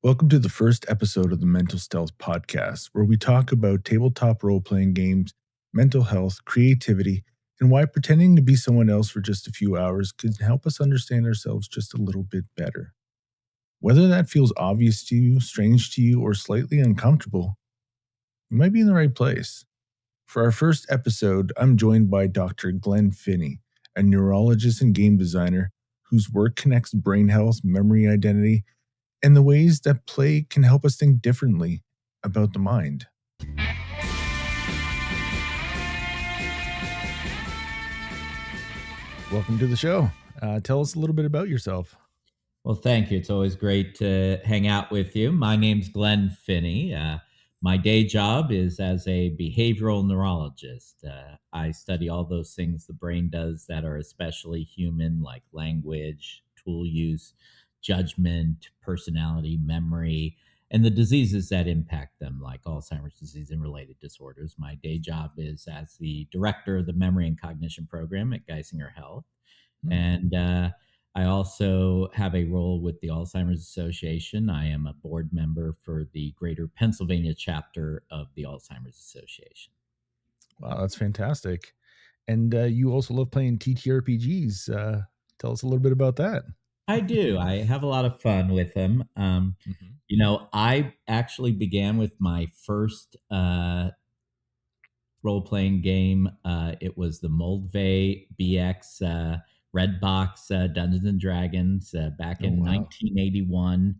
Welcome to the first episode of the Mental Stealth podcast, where we talk about tabletop role playing games, mental health, creativity, and why pretending to be someone else for just a few hours can help us understand ourselves just a little bit better. Whether that feels obvious to you, strange to you, or slightly uncomfortable, you might be in the right place. For our first episode, I'm joined by Dr. Glen Finney, a neurologist and game designer whose work connects brain health, memory identity, and the ways that play can help us think differently about the mind. Welcome to the show. Tell us a little bit about yourself. Well, thank you. It's always great to hang out with you. My name's Glen Finney. My day job is as a behavioral neurologist. I study all those things the brain does that are especially human, like language, tool use, judgment, personality, memory, and the diseases that impact them, like Alzheimer's disease and related disorders. My day job is as the director of the Memory and Cognition Program at Geisinger Health. And I also have a role with the Alzheimer's Association. I am a board member for the Greater Pennsylvania chapter of the Alzheimer's Association. Wow, that's fantastic. And you also love playing TTRPGs. Tell us a little bit about that. I do. I have a lot of fun with them. I actually began with my first role playing game. It was the Moldvay BX Red Box Dungeons and Dragons back in 1981.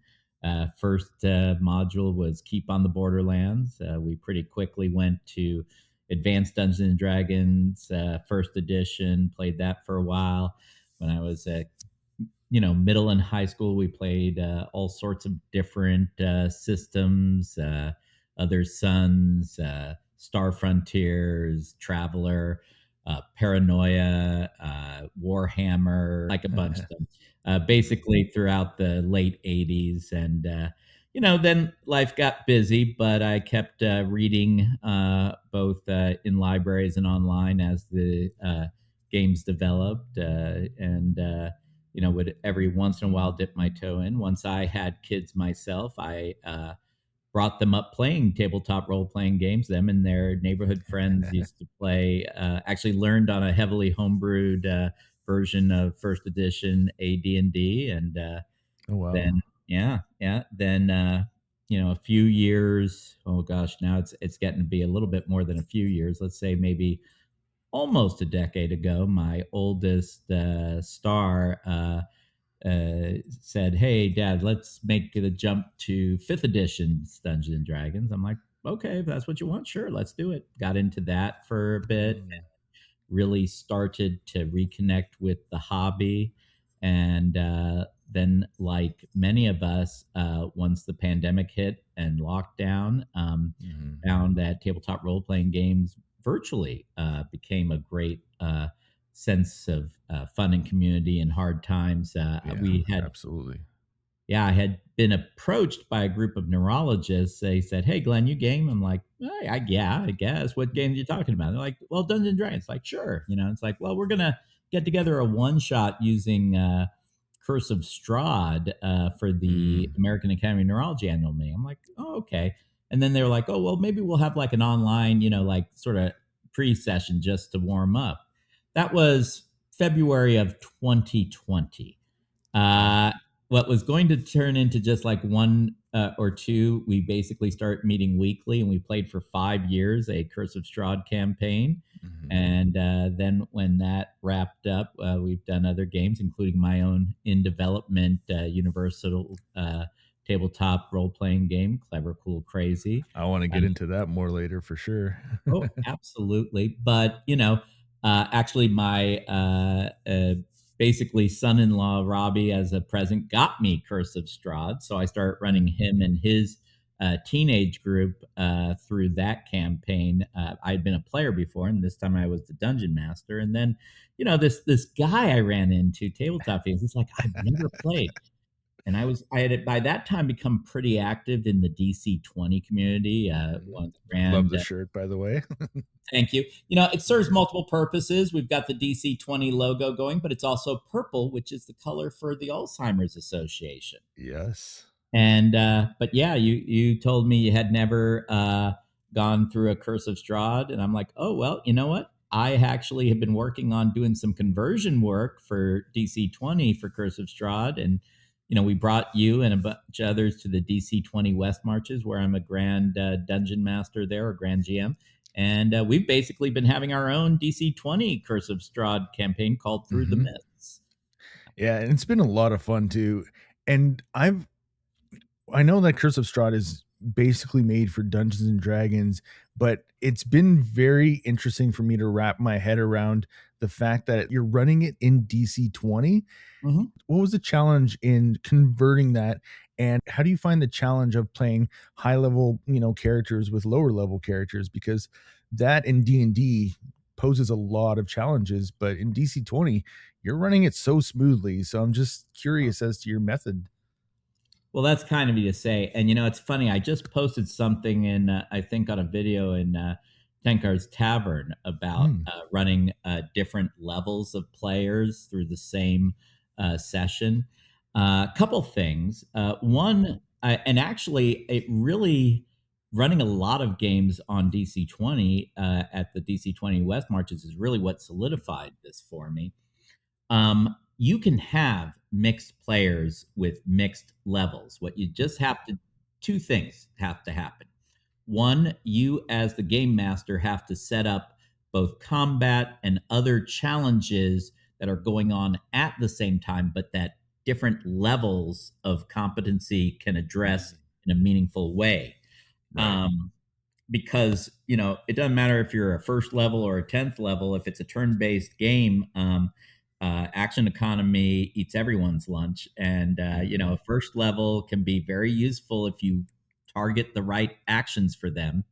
First module was Keep on the Borderlands. We pretty quickly went to Advanced Dungeons and Dragons first edition. Played that for a while. When I was at middle and high school, we played all sorts of different systems. Other Suns, Star Frontiers, Traveler, Paranoia, Warhammer, like a bunch of them, basically throughout the late 80s. And, then life got busy, but I kept reading both in libraries and online as the games developed. Would every once in a while dip my toe in. Once I had kids myself, I brought them up playing tabletop role-playing games. Them and their neighborhood friends used to play, actually learned on a heavily homebrewed version of first edition AD&D. And then, a few years, oh gosh, now it's getting to be a little bit more than a few years. Let's say maybe almost a decade ago, my oldest Star said, "Hey, Dad, let's make the jump to 5th edition Dungeons and Dragons." I'm like, "Okay, if that's what you want, sure, let's do it." Got into that for a bit, and really started to reconnect with the hobby. And then, like many of us, once the pandemic hit and lockdown, found that tabletop role playing games virtually became a great sense of fun and community in hard times. Absolutely. I had been approached by a group of neurologists. They said, "Hey, Glenn, you game?" I'm like, I guess. What game are you talking about? They're like, "Well, Dungeons and Dragons." Like, sure. It's like, well, we're gonna get together a one shot using Curse of Strahd for the American Academy of Neurology annual meeting. I'm like, oh, okay. And then they were like, oh, well, maybe we'll have like an online, like sort of pre-session just to warm up. That was February of 2020. What was going to turn into just like one or two, we basically start meeting weekly, and we played for 5 years a Curse of Strahd campaign. And then when that wrapped up, we've done other games, including my own in development universal tabletop role-playing game, Clever, Cool, Crazy. I want to get into that more later for sure. Oh, absolutely. But, actually my basically son-in-law, Robbie, as a present, got me Curse of Strahd. So I started running him and his teenage group through that campaign. I'd been a player before, and this time I was the dungeon master. And then, this guy I ran into, tabletop games, he's like, "I've never played." And I had by that time become pretty active in the DC 20 community. Love the shirt, by the way. Thank you. It serves multiple purposes. We've got the DC 20 logo going, but it's also purple, which is the color for the Alzheimer's Association. Yes. And but yeah, you told me you had never gone through a Curse of Strahd, and I'm like, oh well, you know what? I actually have been working on doing some conversion work for DC 20 for Curse of Strahd, and we brought you and a bunch of others to the DC 20 West Marches, where I'm a grand dungeon master there, or grand GM. And we've basically been having our own DC 20 Curse of Strahd campaign called Through the Hmm. Myths. Yeah, and it's been a lot of fun too. And I know that Curse of Strahd is basically made for Dungeons and Dragons, but it's been very interesting for me to wrap my head around the fact that you're running it in DC 20. Mhm. What was the challenge in converting that? And how do you find the challenge of playing high level, characters with lower level characters? Because that in D&D poses a lot of challenges, but in DC 20, you're running it so smoothly. So I'm just curious as to your method. Well, that's kind of you to say. And it's funny. I just posted something in, I think, on a video in Tenkar's Tavern about Mm, running different levels of players through the same session. A couple things. One, and actually, it really running a lot of games on DC 20 at the DC 20 West Marches is really what solidified this for me. You can have mixed players with mixed levels. What you just have to, two things have to happen. One, you as the game master have to set up both combat and other challenges that are going on at the same time, but that different levels of competency can address mhm, in a meaningful way. right. Um, because it doesn't matter if you're a first level or a 10th level. If it's a turn-based game, action economy eats everyone's lunch, and Mhm, a first level can be very useful if you target the right actions for them.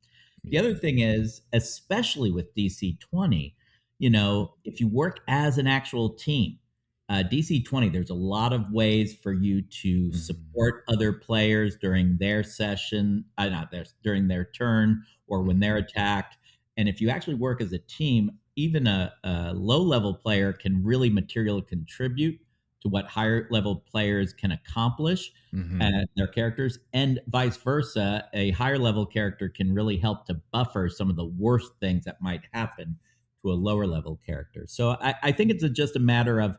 The yeah. other thing is, especially with DC 20, if you work as an actual team, DC 20, there's a lot of ways for you to Mhm, support other players during their session, not theirs, during their turn or when they're mhm, attacked. And if you actually work as a team, even a low level player can really materially contribute to what higher level players can accomplish mhm, at their characters, and vice versa. A higher level character can really help to buffer some of the worst things that might happen to a lower level character. So I think it's just a matter of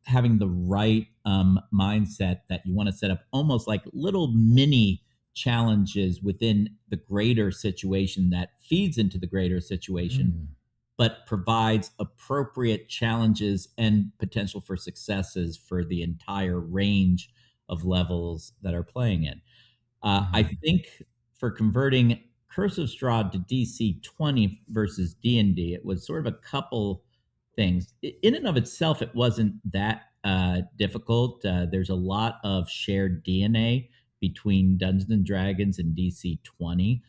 having the right mindset that you want to set up almost like little mini challenges within the greater situation that feeds into the greater situation, mm, but provides appropriate challenges and potential for successes for the entire range of levels that are playing in. I mhm, think for converting Curse of Strahd to DC 20 versus D&D, it was sort of a couple things. In and of itself, it wasn't that difficult. There's a lot of shared DNA between Dungeons and Dragons and DC 20.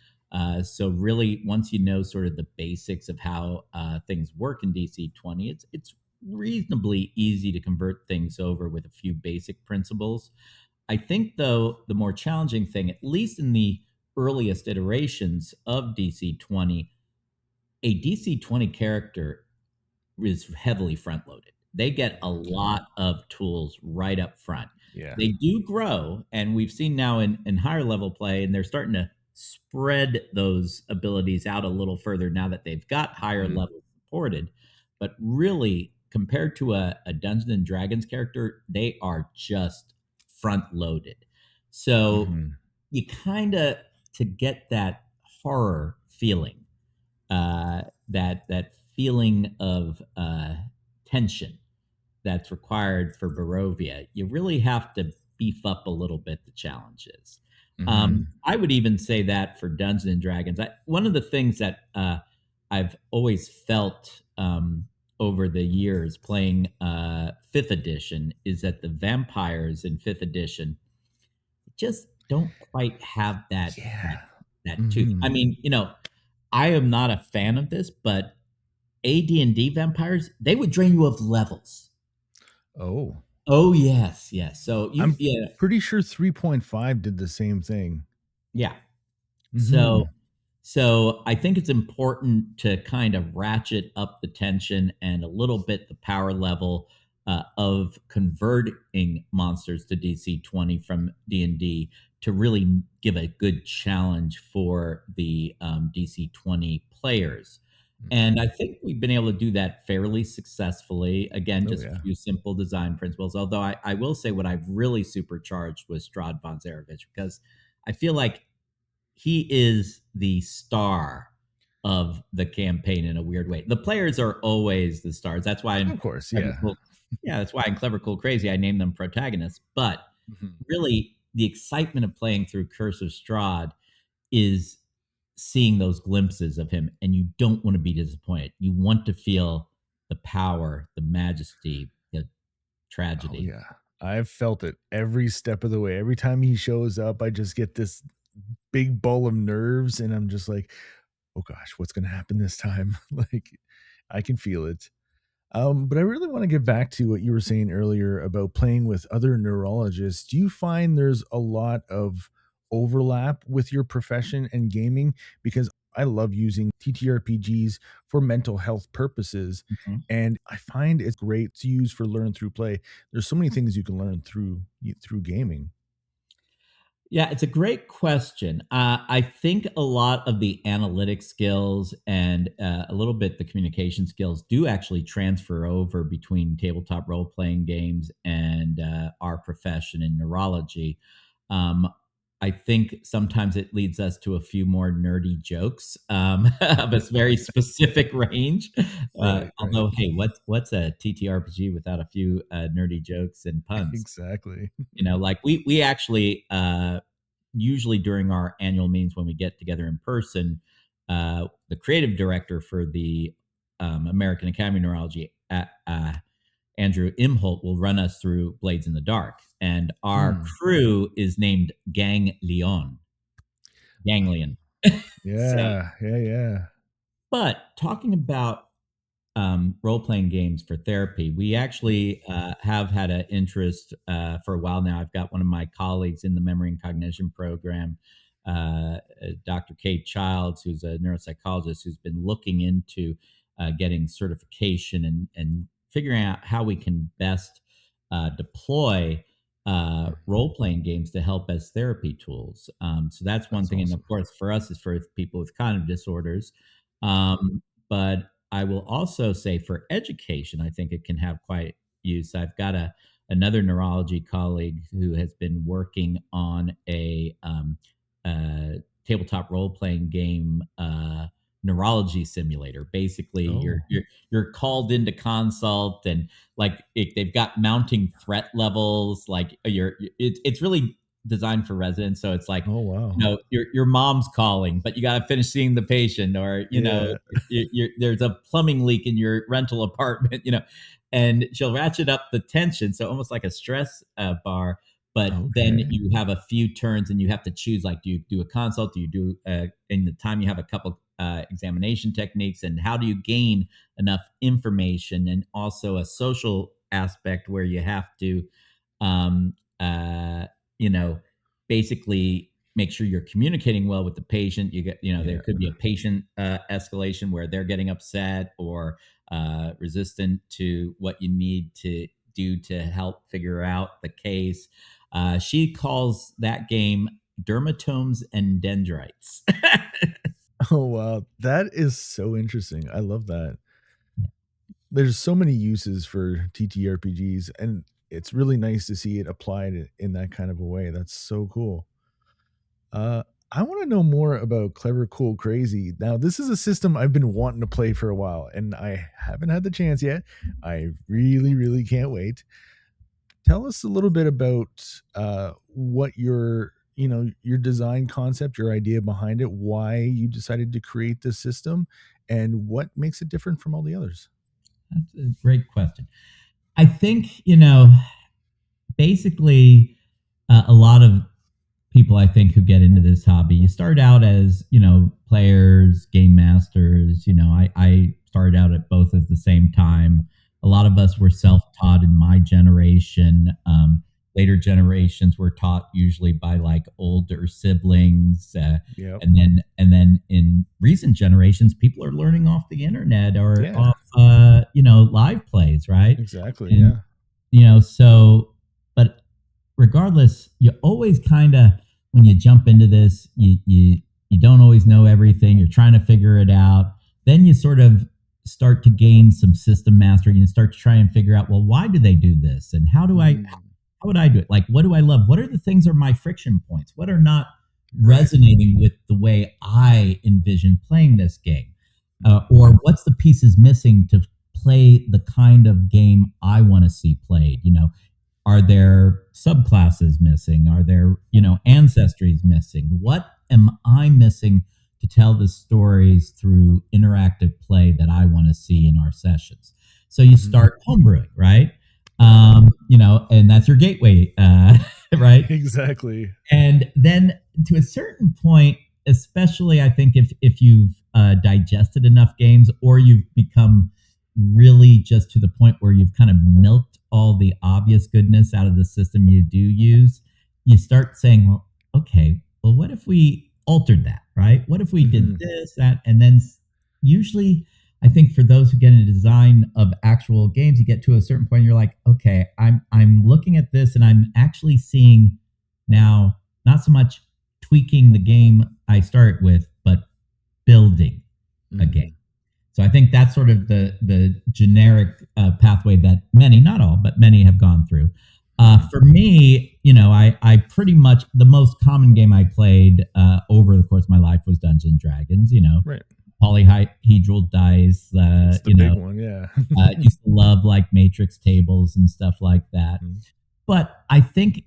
So really, once you know sort of the basics of how things work in DC 20, it's reasonably easy to convert things over with a few basic principles. I think, though, the more challenging thing, at least in the earliest iterations of DC 20, a DC 20 character is heavily front loaded. They get a okay. lot of tools right up front. Yeah. They do grow, and we've seen now in higher level play, and they're starting to spread those abilities out a little further now that they've got higher Mhm, levels supported. But really, compared to a Dungeons and Dragons character, they are just front loaded. So mhm, you kind of, to get that horror feeling, that feeling of tension that's required for Barovia, you really have to beef up a little bit the challenges. mhm, I would even say that for Dungeons and Dragons, one of the things that I've always felt over the years playing Fifth Edition is that the vampires in Fifth Edition just don't quite have that yeah. that tooth. I Mhm. mean, I am not a fan of this, but AD&D vampires, they would drain you of levels. Oh, Oh, yes, yes. So I'm yeah, pretty sure 3.5 did the same thing. yeah. So Mhm, so I think it's important to kind of ratchet up the tension and a little bit the power level of converting monsters to DC-20 from D&D to really give a good challenge for the DC-20 players. Mm. And I think we've been able to do that fairly successfully. Again, Oh just a yeah. few simple design principles. Although I will say what I've really supercharged was Strahd von Zarevich, because I feel like he is the star of the campaign in a weird way. The players are always the stars. That's why in Of course, Clever yeah. Cool, yeah, that's why in Clever Cool Crazy I named them protagonists. But Mhm. really, the excitement of playing through Curse of Strahd is seeing those glimpses of him, and you don't want to be disappointed. You want to feel the power, the majesty, the Oh tragedy. yeah. I've felt it every step of the way. Every time he shows up, I just get this big ball of nerves and I'm just like, "Oh gosh, what's gonna happen this time?" Like, I can feel it. But I really want to get back to what you were saying earlier about playing with other neurologists. Do you find there's a lot of overlap with your profession and gaming? Because I love using TTRPGs for mental health purposes. Mhm. And I find it's great to use for learn through play. There's so many things you can learn through gaming. Yeah, it's a great question. I think a lot of the analytic skills and a little bit the communication skills do actually transfer over between tabletop role playing games and our profession in neurology. Um, I think sometimes it leads us to a few more nerdy jokes of a very specific range. Right, right. Although, hey, what's a TTRPG without a few nerdy jokes and puns? Exactly. Like we actually usually during our annual meetings when we get together in person, the creative director for the American Academy of Neurology, Andrew Imholt, will run us through Blades in the Dark, and our Hmm. crew is named Ganglion. So, Yeah, yeah, yeah. but talking about role playing games for therapy. We actually have had an interest for a while now. I've got one of my colleagues in the Memory and Cognition Program, Dr. Kate Childs, who's a neuropsychologist, who's been looking into getting certification and figuring out how we can best deploy role playing games to help as therapy tools. So that's one That's thing. And awesome. of course, for us, is for people with cognitive disorders. But I will also say for education, I think it can have quite use. I've got another neurology colleague who has been working on a tabletop role playing game neurology simulator. Basically, you're Oh. you're you're called into consult, and like they've got mounting threat levels. Like it's really designed for residents, so it's like Oh, wow. your mom's calling, but you got to finish seeing the patient, or Yeah. there's a plumbing leak in your rental apartment, and she'll ratchet up the tension, so almost like a stress bar. But then Okay. you have a few turns, and you have to choose, like, do you do a consult? Do you do in the time you have a couple examination techniques, and how do you gain enough information, and also a social aspect where you have to um, uh, you know basically make sure you're communicating well with the patient. There Yeah. could be a patient escalation where they're getting upset or resistant to what you need to do to help figure out the case. She calls that game dermatomes and dendrites. Oh, wow. That is so interesting. I love that. There's so many uses for TTRPGs, and it's really nice to see it applied in that kind of a way. That's so cool. Uh, I wanna know more about Clever, Cool, Crazy. Now, this is a system I've been wanting to play for a while, and I haven't had the chance yet. I really, really can't wait. Tell us a little bit about, what your design concept, your idea behind it, why you decided to create this system, and what makes it different from all the others. That's a great question. I think, basically, a lot of people I think who get into this hobby, you start out as, players, game masters. I started out at both at the same time. A lot of us were self-taught in my generation. Later generations were taught usually by like older siblings, Yep. and then in recent generations, people are learning off the internet or Yeah, off, live plays, right? exactly, And yeah. So, but regardless, you always kind of, when you jump into this, you don't always know everything. You're trying to figure it out. Then you sort of start to gain some system mastery and start to try and figure out, well, why do they do this? And how would I do it? Like, what do I love? What are the things are my friction points? What are not Right. resonating with the way I envision playing this game? Or what's the pieces missing to play the kind of game I want to see played? Are there subclasses missing? Are there, ancestries missing? What am I missing to tell the stories through interactive play that I want to see in our sessions? So you Mhm. start homebrewing, right? And that's your gateway, right? Exactly. And then to a certain point, especially I think if you've digested enough games, or you've become really just to the point where you've kind of milked all the obvious goodness out of the system you do use, you start saying, well, okay, well, what if we altered that, right? What if we did Mhm. this, that, and then usually I think for those who get into design of actual games, you get to a certain point, you're like, okay, I'm looking at this and I'm actually seeing now, not so much tweaking the game I start with, but building a game. Mhm. So I think that's sort of the generic pathway that many, not all, but many have gone through. Mhm. For me, I pretty much, the most common game I played over the course of my life was Dungeons and Dragons. Right. Polyhedral dice. It's the big one, yeah. Used to love like matrix tables and stuff like that. Mhm. But I think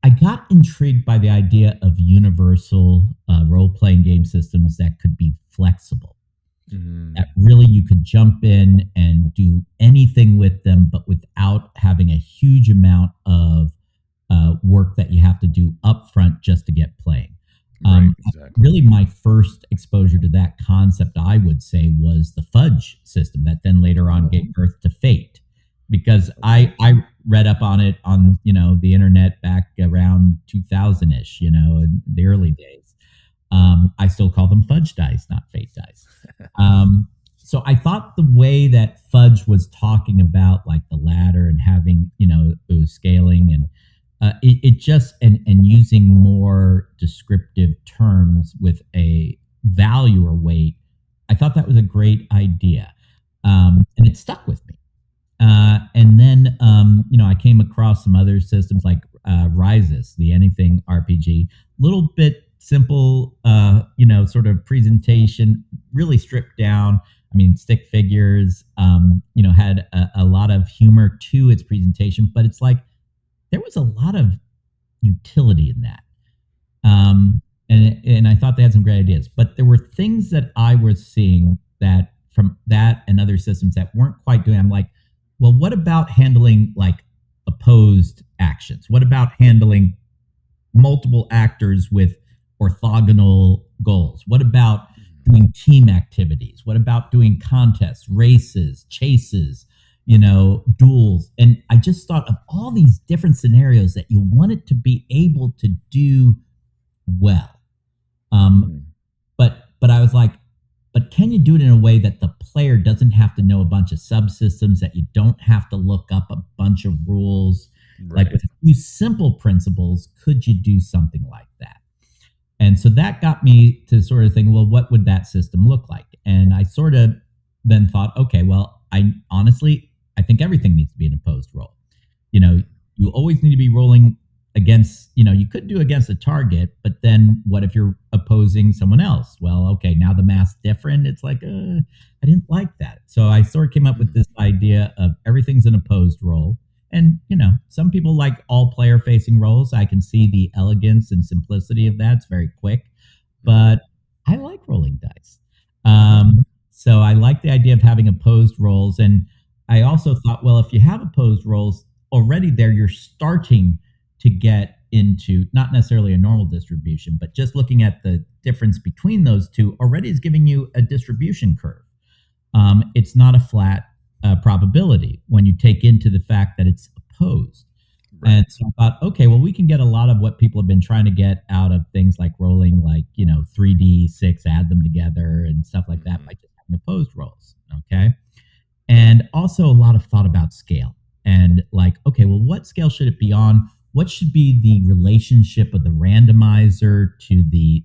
I got intrigued by the idea of universal role playing game systems that could be flexible, that Mhm. really you could jump in and do anything with them, but without having a huge amount of work that you have to do upfront just to get playing. Right, exactly. Really, my first exposure to that concept, I would say, was the Fudge system that then later on Oh, gave birth to Fate. Because okay. I read up on it on the internet back around 2000 ish, in the early days. I still call them Fudge dice, not Fate dice. Um, so I thought the way that Fudge was talking about like the ladder and having, it was scaling, and it just, and using more descriptive terms with a value or weight, I thought that was a great idea. And it stuck with me. And then, I came across some other systems like Rises, the Anything RPG, little bit simple, sort of presentation, really stripped down. I mean, stick figures, had a lot of humor to its presentation, but it's like there was a lot of utility in that. And I thought they had some great ideas, but there were things that I was seeing that from that and other systems that weren't quite doing. I'm like, well, what about handling like opposed actions? What about handling multiple actors with orthogonal goals? What about Mhm. doing team activities? What about doing contests, races, chases, duels? And I just thought of all these different scenarios that you wanted to be able to do well. Um, Mhm. but I was like, but can you do it in a way that the player doesn't have to know a bunch of subsystems, that you don't have to look up a bunch of rules? Like Right. with a few simple principles, could you do something like that? And so that got me to sort of think, well, what would that system look like? And I sort of then thought, okay, well, I think everything needs to be an opposed roll. You know, you always need to be rolling against, you could do against a target, but then what if you're opposing someone else? Well, okay, now the math's different. It's like, I didn't like that. So I sort of came up with Mhm. this idea of everything's an opposed roll. And, some people like all player facing roles. I can see the elegance and simplicity of that. It's very quick, Mhm. but I like rolling dice. Mhm. So I like the idea of having opposed roles. And I also thought, well, if you have opposed roles already there, you're starting to get into not necessarily a normal distribution, but just looking at the difference between those two already is giving you a distribution curve. It's not a flat probability when you take into the fact that it's opposed. Right. And so I thought, okay, well, we can get a lot of what people have been trying to get out of things like rolling, like, 3D6, add them together and stuff like that Mhm. by just having opposed rolls. Okay. And also a lot of thought about scale. and like, okay, well, what scale should it be on? What should be the relationship of the randomizer to the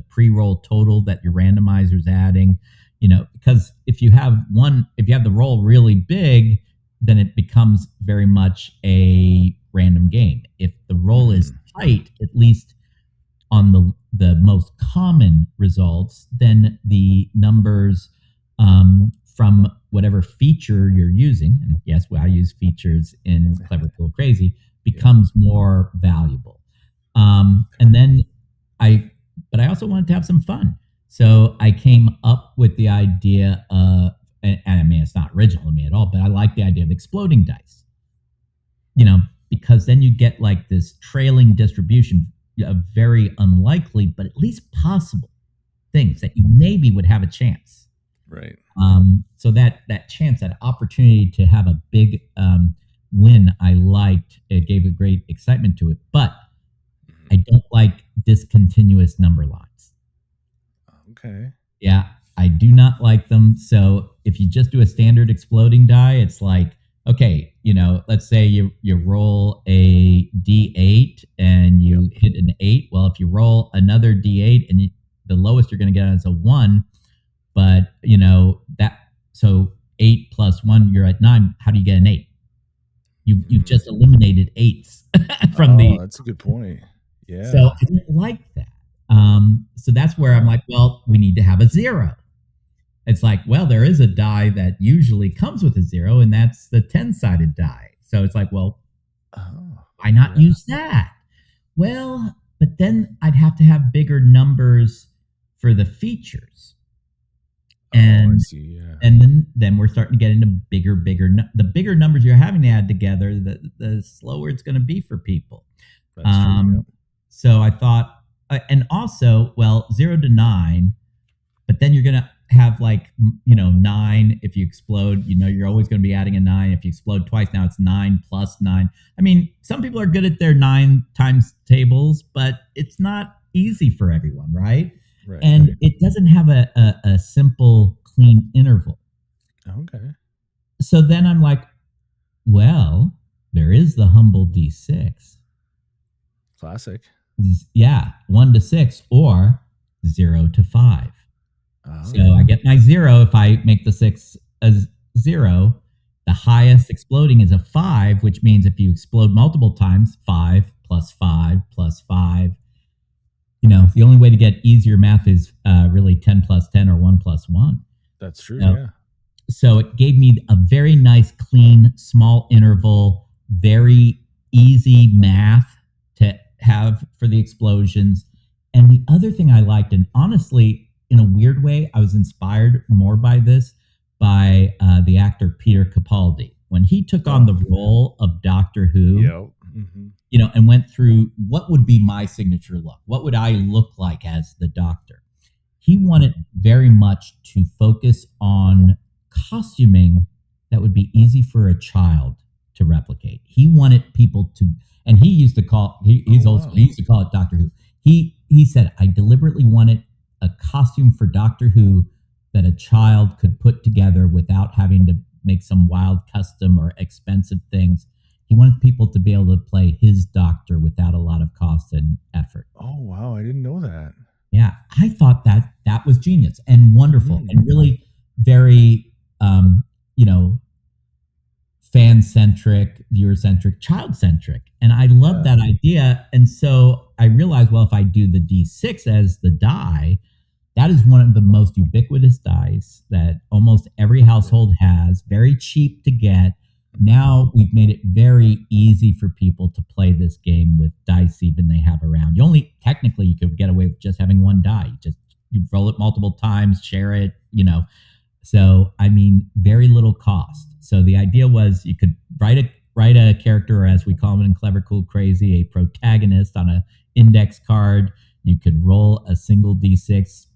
pre-roll total that your randomizer is adding? Because if you have the roll really big, then it becomes very much a random game. If the roll is tight, at least on the most common results, then the numbers from whatever feature you're using, and yes, well, I use features in Clever, Cool, Crazy, becomes more valuable. And then but I also wanted to have some fun. So I came up with the idea of, and I mean, it's not original to me at all, but I like the idea of exploding dice, because then you get like this trailing distribution of very unlikely, but at least possible things that you maybe would have a chance. Right. So that chance, that opportunity to have a big win, I liked. It gave a great excitement to it, but I don't like discontinuous number lines. Okay. Yeah, I do not like them. So if you just do a standard exploding die, it's like, okay, let's say you roll a D8 and you hit an 8. Well, if you roll another D8 and the lowest you're going to get is a 1, but so 8 plus 1, you're at 9. How do you get an 8? You've just eliminated 8s from the. That's a good point. Yeah. So I didn't like that. So that's where I'm like, well, we need to have a 0. It's like, well, there is a die that usually comes with a 0, and that's the 10-sided die. So it's like, well, why not use that? Well, but then I'd have to have bigger numbers for the features. And I see, yeah. And then we're starting to get into bigger. The bigger numbers you're having to add together, the slower it's going to be for people. That's true, yeah. So I thought, and also, well, 0 to 9, but then you're going to have 9 if you explode. You're always going to be adding a 9 if you explode twice. Now it's 9 plus 9. I mean, some people are good at their 9 times tables, but it's not easy for everyone, right? Right. And it doesn't have a simple, clean interval. Okay. So then I'm like, well, there is the humble D6. Classic. Yeah, 1 to 6 or 0 to 5. So I get my 0 if I make the 6 a 0. The highest exploding is a 5, which means if you explode multiple times, 5 plus 5 plus 5. The only way to get easier math is really 10 plus 10 or 1 plus 1. That's true, yeah. So it gave me a very nice, clean, small interval, very easy math to have for the explosions. And the other thing I liked, and honestly, in a weird way, I was inspired more by this by the actor Peter Capaldi. When he took on the role of Doctor Who, and went through what would be my signature look. What would I look like as the Doctor? He wanted very much to focus on costuming that would be easy for a child to replicate. He wanted people to, and he used to call, he used to call it Doctor Who. He said, I deliberately wanted a costume for Doctor Who that a child could put together without having to make some wild custom or expensive things. He wanted people to be able to play his Doctor without a lot of cost and effort. Oh, wow. I didn't know that. Yeah. I thought that was genius and wonderful and really very, fan-centric, viewer-centric, child-centric. And I love that idea. And so I realized, well, if I do the D6 as the die, that is one of the most ubiquitous dice that almost every household has, very cheap to get. Now we've made it very easy for people to play this game with dice even they have around. Technically you could get away with just having one die. You roll it multiple times, share it, So, I mean, very little cost. So the idea was you could write a character, or as we call them in Clever, Cool, Crazy, a protagonist on a index card. You could roll a single D6,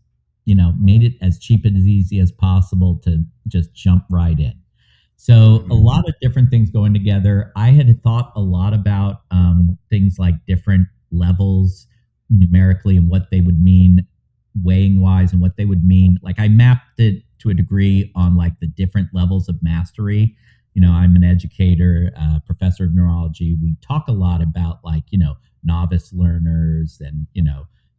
made it as cheap and as easy as possible to just jump right in. So a lot of different things going together. I had thought a lot about things like different levels numerically and what they would mean weighing wise and what they would mean. Like I mapped it to a degree on like the different levels of mastery. I'm an educator, professor of neurology. We talk a lot about like, novice learners and,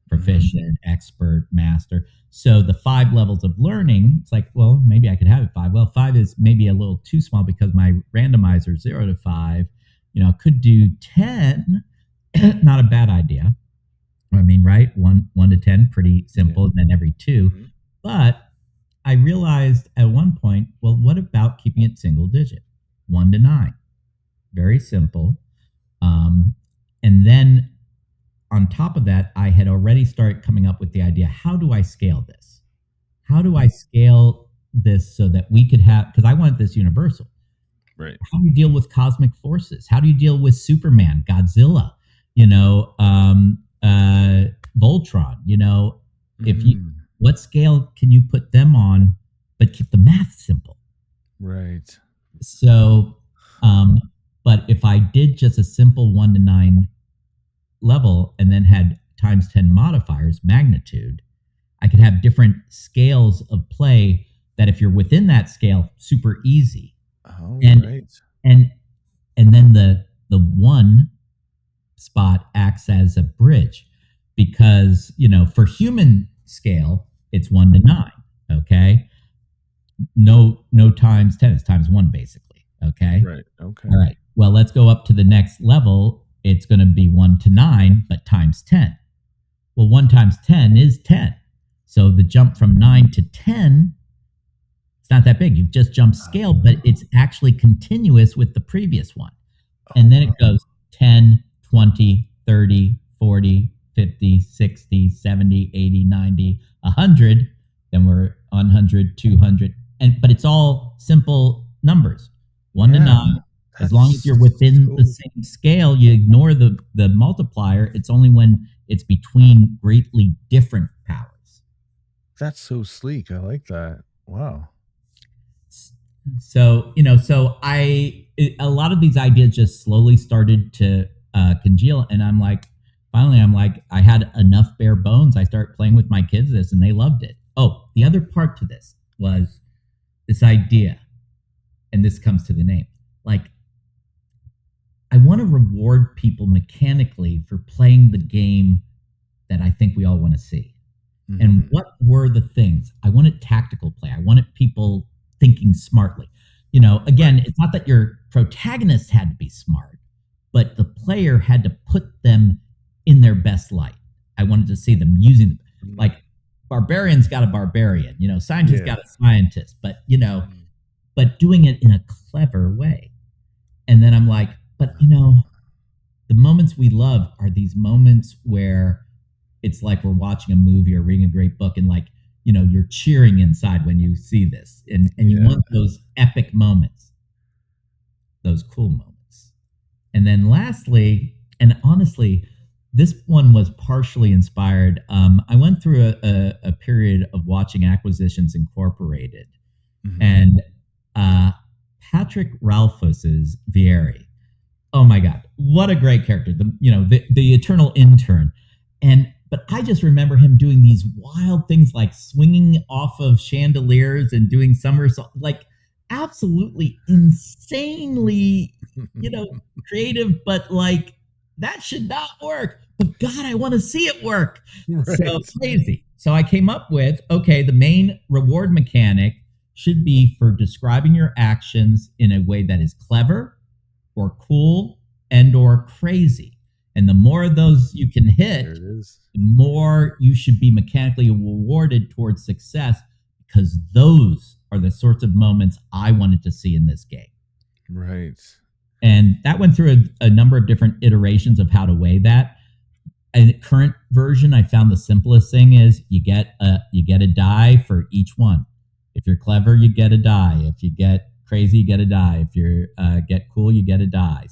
proficient, expert, master. So the 5 levels of learning, it's like, well, maybe I could have it 5. Well, 5 is maybe a little too small because my randomizer 0 to 5, could do 10. Not a bad idea. I mean, right? 1 to 10, pretty simple. And then every 2. But I realized at one point, well, what about keeping it single digit? 1 to 9. Very simple. And then on top of that, I had already started coming up with the idea, how do I scale this? How do I scale this so that we could have, because I want this universal. Right. How do you deal with cosmic forces? How do you deal with Superman, Godzilla, Voltron? What scale can you put them on, but keep the math simple? Right. So, but if I did just a simple 1 to 9 level and then had times 10 modifiers, magnitude, I could have different scales of play that if you're within that scale, super easy. Oh, and, right. And then the 1 spot acts as a bridge because, for human scale, it's 1 to 9. Okay. No times 10, it's times 1 basically. Okay. Right. Okay. All right. Well, let's go up to the next level. It's going to be 1 to 9, but times 10. Well, 1 times 10 is 10. So the jump from 9 to 10, it's not that big. You've just jumped scale, but it's actually continuous with the previous one. And then it goes 10, 20, 30, 40, 50, 60, 70, 80, 90, 100. Then we're 100, 200. But it's all simple numbers. 1 to 9. As long as you're within the same scale, you ignore the multiplier. It's only when it's between greatly different powers. That's so sleek. I like that. Wow. So, a lot of these ideas just slowly started to congeal. And finally, I had enough bare bones. I started playing with my kids this and they loved it. Oh, the other part to this was this idea, and this comes to the name. I want to reward people mechanically for playing the game that I think we all want to see. Mm-hmm. And what were the things? I wanted tactical play. I wanted people thinking smartly. Again, it's not that your protagonist had to be smart, but the player had to put them in their best light. I wanted to see them using them. Like barbarian's got a barbarian, scientist got a scientist, but doing it in a clever way. And then I'm like, but the moments we love are these moments where it's like we're watching a movie or reading a great book and you're cheering inside when you see this and you want those epic moments, those cool moments. And then lastly, and honestly, this one was partially inspired. I went through a period of watching Acquisitions Incorporated, and Patrick Ralphus's Vieri. Oh my God, what a great character! The eternal intern, but I just remember him doing these wild things like swinging off of chandeliers and doing somersaults, like absolutely insanely, creative, but that should not work. But God, I want to see it work. Right. So crazy. So I came up with, okay, the main reward mechanic should be for describing your actions in a way that is clever or cool and or crazy. And the more of those you can hit, the more you should be mechanically rewarded towards success, because those are the sorts of moments I wanted to see in this game. Right. And that went through a number of different iterations of how to weigh that. In the current version, I found the simplest thing is you get a die for each one. If you're clever, you get a die. If you get crazy, you get a die. If you get cool, you get a die.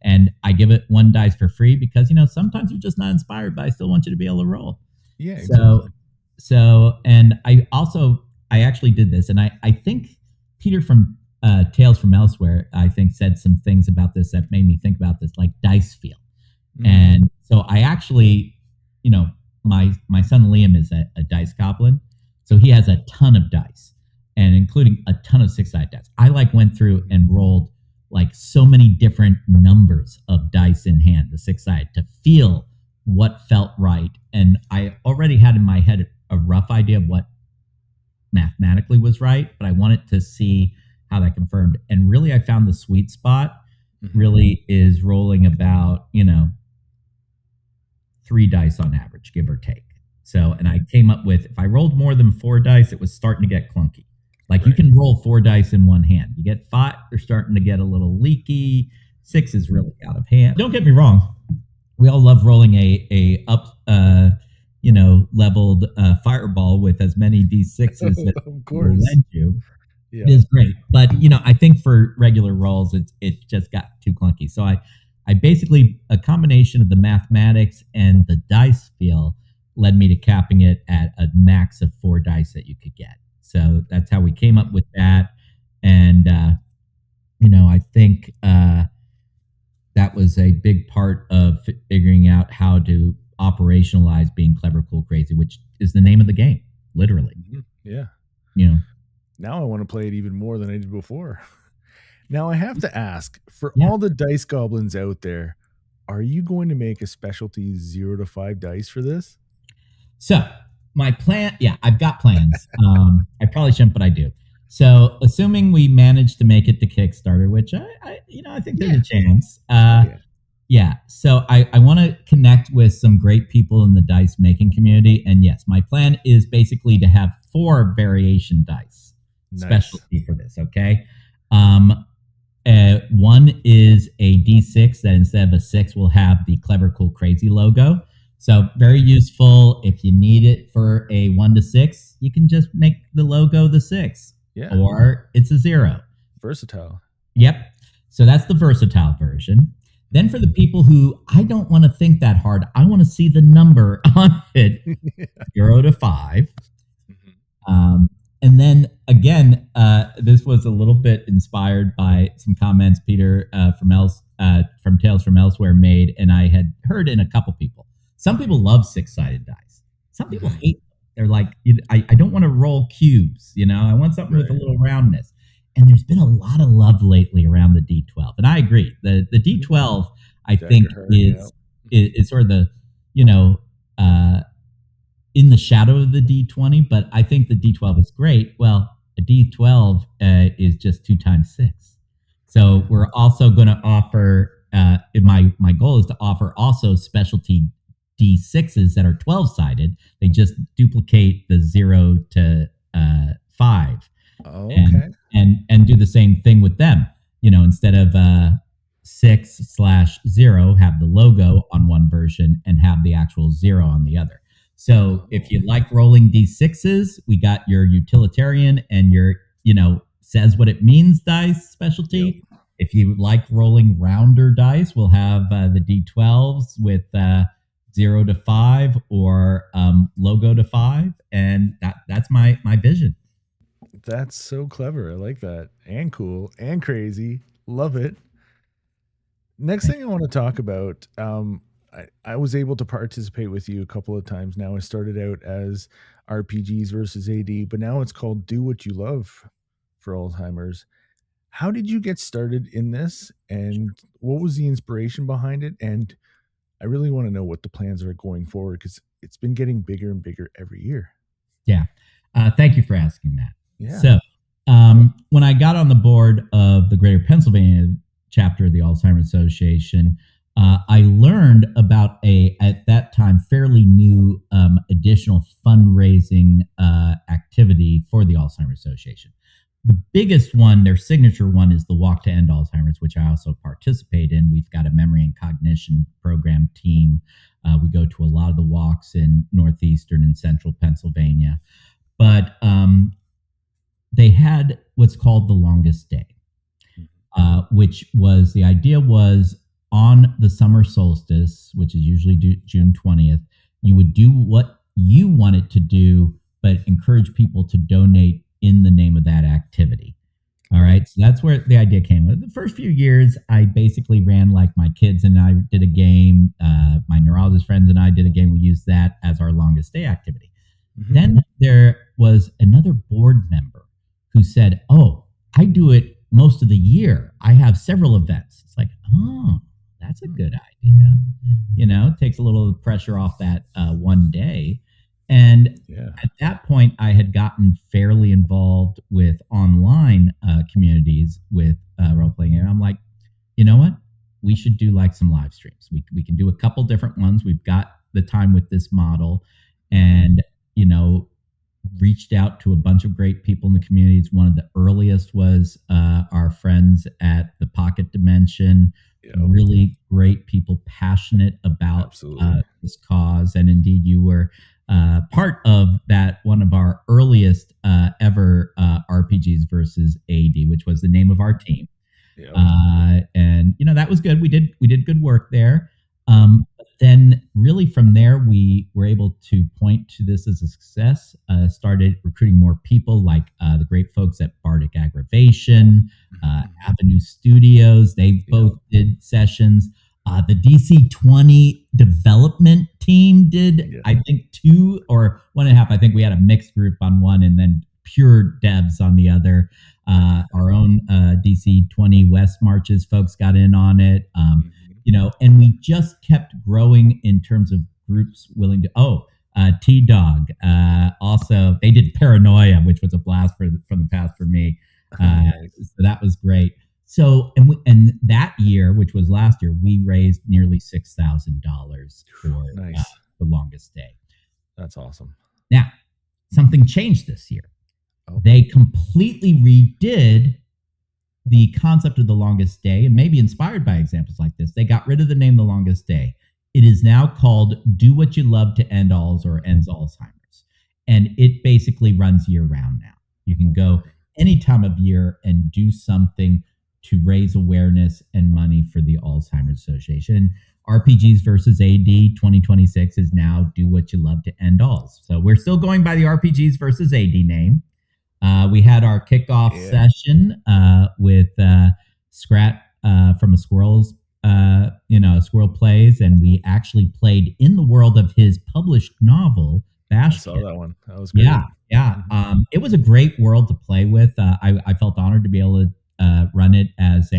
And I give it 1 dice for free because, sometimes you're just not inspired, but I still want you to be able to roll. Yeah. Exactly. So, and I actually did this, and I think Peter from Tales from Elsewhere, I think, said some things about this that made me think about this, like dice feel. And so I actually, my son Liam is a dice goblin, so he has a ton of dice. and including a ton of six-sided dice. I like went through and rolled like so many different numbers of dice in hand, the six-sided, to feel what felt right. And I already had in my head a rough idea of what mathematically was right, but I wanted to see how that confirmed. And really, I found the sweet spot really is rolling about, 3 dice on average, give or take. So, and I came up with, if I rolled more than 4 dice, it was starting to get clunky. Like you can roll 4 dice in one hand. You get 5, they're starting to get a little leaky. 6 is really out of hand. Don't get me wrong. We all love rolling a up, leveled fireball with as many D6s as Of will course. lend you. Yeah. It is great. But, I think for regular rolls, it just got too clunky. So I basically, a combination of the mathematics and the dice feel led me to capping it at a max of 4 dice that you could get. So that's how we came up with that. And, I think that was a big part of figuring out how to operationalize being clever, cool, crazy, which is the name of the game, literally. Yeah. Now I want to play it even more than I did before. Now I have to ask, for all the dice goblins out there, are you going to make a specialty 0 to 5 dice for this? So my plan, I've got plans. I probably shouldn't, but I do. So assuming we manage to make it to Kickstarter, which I think there's a chance. So I want to connect with some great people in the dice making community. And yes, my plan is basically to have 4 variation dice specialty for this. Okay. One is a D6 that instead of a 6 will have the clever, cool, crazy logo. So very useful. If you need it for a 1 to 6, you can just make the logo the 6. Yeah. Or it's a 0. Versatile. Yep. So that's the versatile version. Then for the people who I don't want to think that hard, I want to see the number on it, 0 to 5. And then again, this was a little bit inspired by some comments Peter from Tales from Elsewhere made, and I had heard in a couple people. Some people love 6-sided dice. Some people hate them. They're like, I don't want to roll cubes. I want something with a little roundness. And there's been a lot of love lately around the D12, and I agree. The D12, I think, is sort of the in the shadow of the D20, but I think the D12 is great. Well, a D12 is just 2 times 6. So we're also going to offer, my goal is to offer also specialty D6s that are 12-sided. They just duplicate the 0 to 5. Oh, okay. And do the same thing with them. Instead of 6/0, have the logo on one version and have the actual 0 on the other. So if you like rolling D6s, we got your utilitarian and your, says what it means dice specialty. Yep. If you like rolling rounder dice, we'll have the D12s with 0 to 5 or logo to 5. And that's my vision. That's so clever. I like that. And cool and crazy. Love it. Next thing I want to talk about, I was able to participate with you a couple of times now. I started out as RPGs versus AD, but now it's called Do What You Love for Alzheimer's. How did you get started in this, and what was the inspiration behind it? And I really want to know what the plans are going forward, because it's been getting bigger and bigger every year. Yeah. Thank you for asking that. Yeah. So when I got on the board of the Greater Pennsylvania chapter of the Alzheimer's Association, I learned about at that time, fairly new additional fundraising activity for the Alzheimer's Association. The biggest one, their signature one, is the Walk to End Alzheimer's, which I also participate in. We've got a Memory and Cognition Program team. We go to a lot of the walks in northeastern and central Pennsylvania. But they had what's called the Longest Day, which was, the idea was, on the summer solstice, which is usually June 20th, you would do what you wanted to do, but encourage people to donate in the name of that activity. All right. So that's where the idea came. The first few years, I basically ran like my kids and I did a game. My neurologist friends and I did a game. We used that as our Longest Day activity. Then there was another board member who said, "Oh, I do it most of the year. I have several events." It's like, oh, that's a good idea. Takes a little pressure off that one day. And Yeah. at that point, I had gotten fairly involved with online communities with role playing, and I'm like, you know what? We should do like some live streams. We can do a couple different ones. We've got the time with this model, and you know, reached out to a bunch of great people in the communities. One of the earliest was our friends at the Pocket Dimension. Yep. Really great people, passionate about Absolutely. this cause, and indeed, you were part of that. One of our earliest ever RPGs versus AD, which was the name of our team. Yep. And that was good. We did good work there. But then really from there we were able to point to this as a success. Started recruiting more people, like the great folks at Bardic Aggravation, Avenue Studios. They Yep. both did sessions. The DC 20 development team did, Yeah. I think, two or one and a half. I think we had a mixed group on one and then pure devs on the other. Our own DC 20 West Marches folks got in on it. Mhm. And we just kept growing in terms of groups willing to. T Dog. Also, they did Paranoia, which was a blast from the past for me. Nice. So that was great. So, and that year, which was last year, we raised nearly $6,000 for Nice. the longest day. That's awesome. Now, something changed this year. Oh. They completely redid the concept of the longest day, and maybe inspired by examples like this. They got rid of the name the longest day. It is now called Do What You Love to End ALZ, or Ends Alzheimer's. And it basically runs year round now. You can go any time of year and do something to raise awareness and money for the Alzheimer's Association. RPGs versus AD 2026 is now Do What You Love to End ALZ. So we're still going by the RPGs versus AD name. We had our kickoff session with Scrat from a Squirrel's, Squirrel Plays, and we actually played in the world of his published novel, I Bash saw Kid. that one. That was great. Yeah. It was a great world to play with. I felt honored to be able to run it as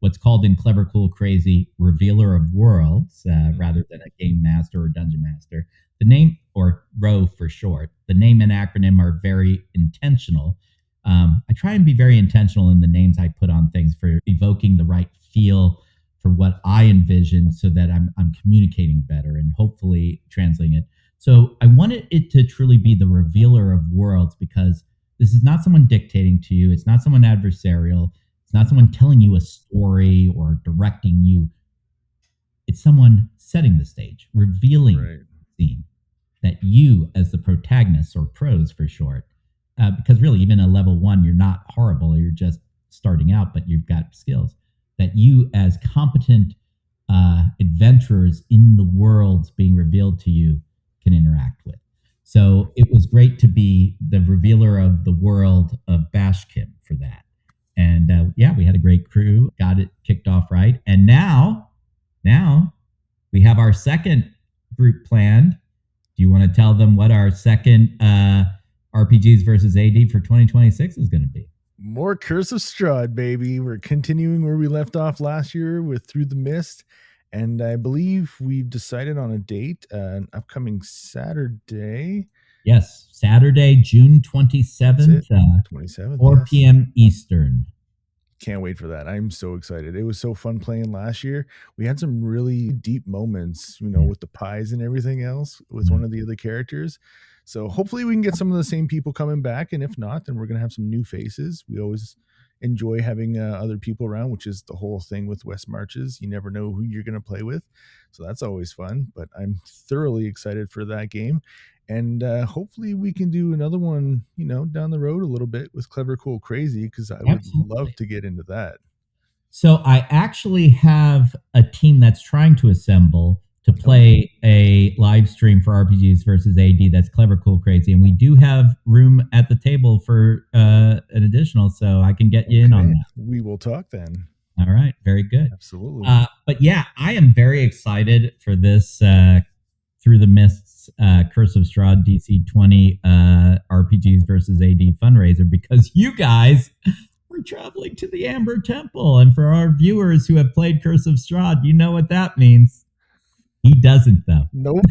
what's called in Clever, Cool, Crazy, revealer of worlds, rather than a game master or dungeon master. The name, or ROW for short, the name and acronym are very intentional. I try and be very intentional in the names I put on things for evoking the right feel for what I envision, so that I'm communicating better and hopefully translating it. So I wanted it to truly be the revealer of worlds, because this is not someone dictating to you. It's not someone adversarial. It's not someone telling you a story or directing you. It's someone setting the stage, revealing the scene, that you, as the protagonist, or pros for short, because really, even at level 1, you're not horrible. You're just starting out, but you've got skills. That you, as competent adventurers in the worlds being revealed to you, can interact with. So it was great to be the revealer of the world of Bashkim for that. And we had a great crew, got it kicked off right. And now we have our second group planned. Do you want to tell them what our second RPGs versus AD for 2026 is going to be? More Curse of Strahd, baby. We're continuing where we left off last year with Through the Mist. And I believe we've decided on a date, an upcoming Saturday. Yes, Saturday, June 27th, 27th, 4 p.m. Eastern. Can't wait for that. I'm so excited. It was so fun playing last year. We had some really deep moments, with the pies and everything else with one of the other characters. So hopefully we can get some of the same people coming back. And if not, then we're going to have some new faces. We always enjoy having other people around, which is the whole thing with West Marches. You never know who you're going to play with. So that's always fun. But I'm thoroughly excited for that game. And hopefully we can do another one, down the road a little bit with Clever, Cool, Crazy, because I would love to get into that. So I actually have a team that's trying to assemble to play a live stream for RPGs versus AD that's Clever, Cool, Crazy. And we do have room at the table for an additional, so I can get you in on that. We will talk then. All right. Very good. Absolutely. But yeah, I am very excited for this Through the Mists, Curse of Strahd, DC 20 RPGs versus AD fundraiser because you guys were traveling to the Amber Temple. And for our viewers who have played Curse of Strahd, you know what that means. He doesn't, though. Nope.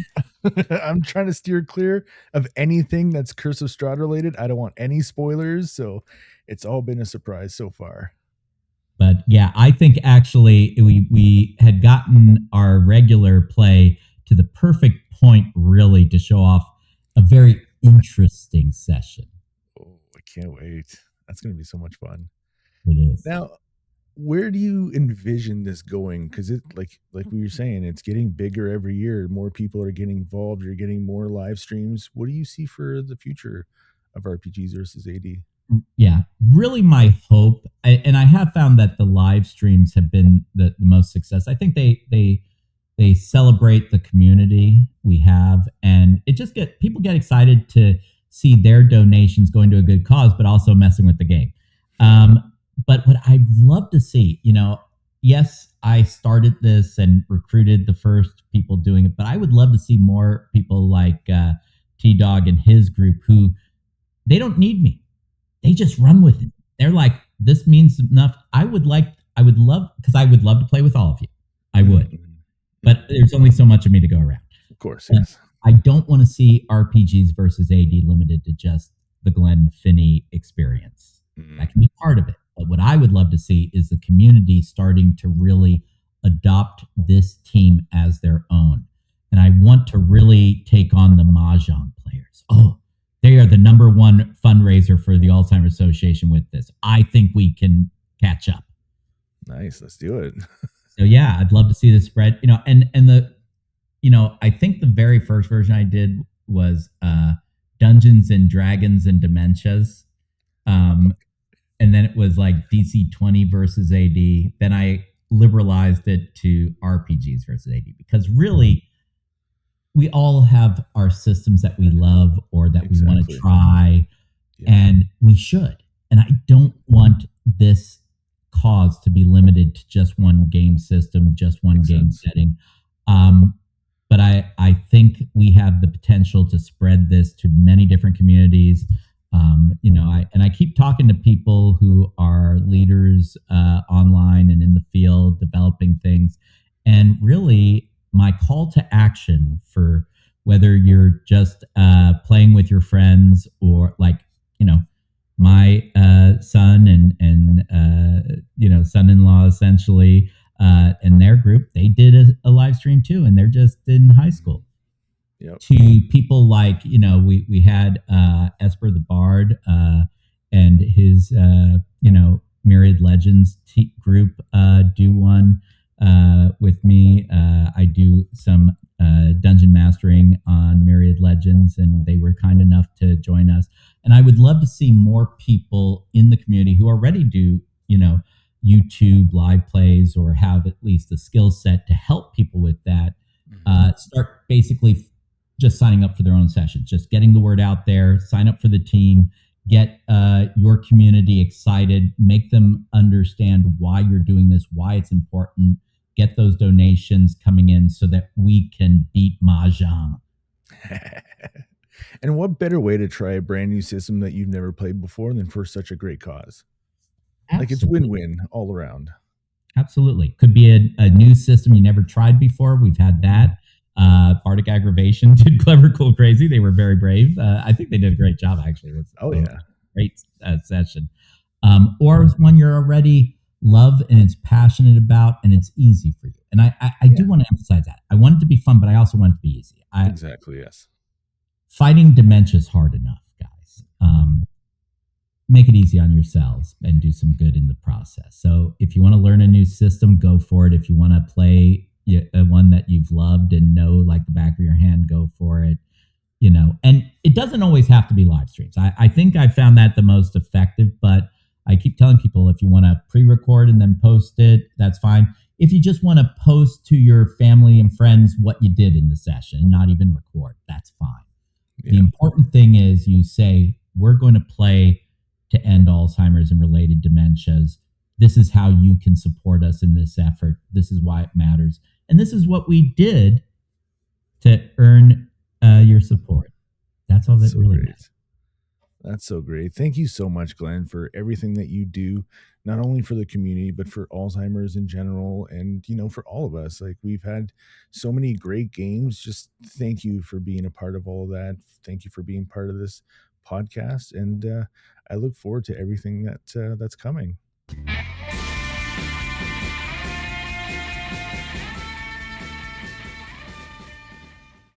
I'm trying to steer clear of anything that's Curse of Strahd related. I don't want any spoilers, so it's all been a surprise so far. But yeah, I think actually we had gotten our regular play to the perfect point, really, to show off a very interesting session. Oh, I can't wait. That's going to be so much fun. It is. Now, where do you envision this going? Because it, like we were saying, it's getting bigger every year. More people are getting involved. You're getting more live streams. What do you see for the future of RPGs versus AD? Yeah, really my hope, and I have found that the live streams have been the most success. I think they celebrate the community we have, and it just people get excited to see their donations going to a good cause, but also messing with the game. But what I'd love to see, yes, I started this and recruited the first people doing it, but I would love to see more people like T-Dog and his group who they don't need me. They just run with it. They're like, this means enough. I would love to play with all of you. I would. Mm-hmm. But there's only so much of me to go around. Of course, yes. I don't want to see RPGs versus AD limited to just the Glen Finney experience. Mm-hmm. That can be part of it. But what I would love to see is the community starting to really adopt this team as their own. And I want to really take on the Mahjong players. Oh, they are the number one fundraiser for the Alzheimer Association with this. I think we can catch up. Nice. Let's do it. So yeah, I'd love to see this spread, and I think the very first version I did was Dungeons and Dragons and Dementias. And then it was like DC 20 versus AD. Then I liberalized it to RPGs versus AD because really we all have our systems that we love or that we want to try, and we should. And I don't want this cause to be limited to just one game system, just one game setting. But I think we have the potential to spread this to many different communities. I keep talking to people who are leaders online and in the field developing things. And really, my call to action for whether you're just playing with your friends or my son and son-in-law essentially and their group, they did a live stream too, and they're just in high school. Yep. To people like we had Esper the Bard and his Myriad Legends group do one with me. I do some dungeon mastering on Myriad Legends, and they were kind enough to join us. And I would love to see more people in the community who already do YouTube live plays or have at least a skill set to help people with that. Start basically just signing up for their own sessions, just getting the word out there, sign up for the team, get your community excited, make them understand why you're doing this, why it's important, get those donations coming in so that we can beat Mahjong. And what better way to try a brand new system that you've never played before than for such a great cause? Absolutely. Like it's win-win all around. Absolutely. Could be a new system you never tried before. We've had that. Bardic Aggravation did Clever, Cool, Crazy. They were very brave. I think they did a great job, actually. It was great session. Or one you're already love and it's passionate about and it's easy for you. And I do want to emphasize that. I want it to be fun, but I also want it to be easy. Exactly, yes. Fighting dementia is hard enough, guys. Make it easy on yourselves and do some good in the process. So if you want to learn a new system, go for it. If you want to play one that you've loved and know like the back of your hand, go for it. And it doesn't always have to be live streams. I think I found that the most effective, but I keep telling people if you want to pre-record and then post it, that's fine. If you just want to post to your family and friends what you did in the session and not even record, that's fine. Yeah. The important thing is you say, we're going to play to end Alzheimer's and related dementias. This is how you can support us in this effort. This is why it matters. And this is what we did to earn your support. That's all That's that so really matters. great. That's so great. Thank you so much, Glenn, for everything that you do, not only for the community, but for Alzheimer's in general. And, for all of us. Like, we've had so many great games. Just thank you for being a part of all of that. Thank you for being part of this podcast. And I look forward to everything that's coming.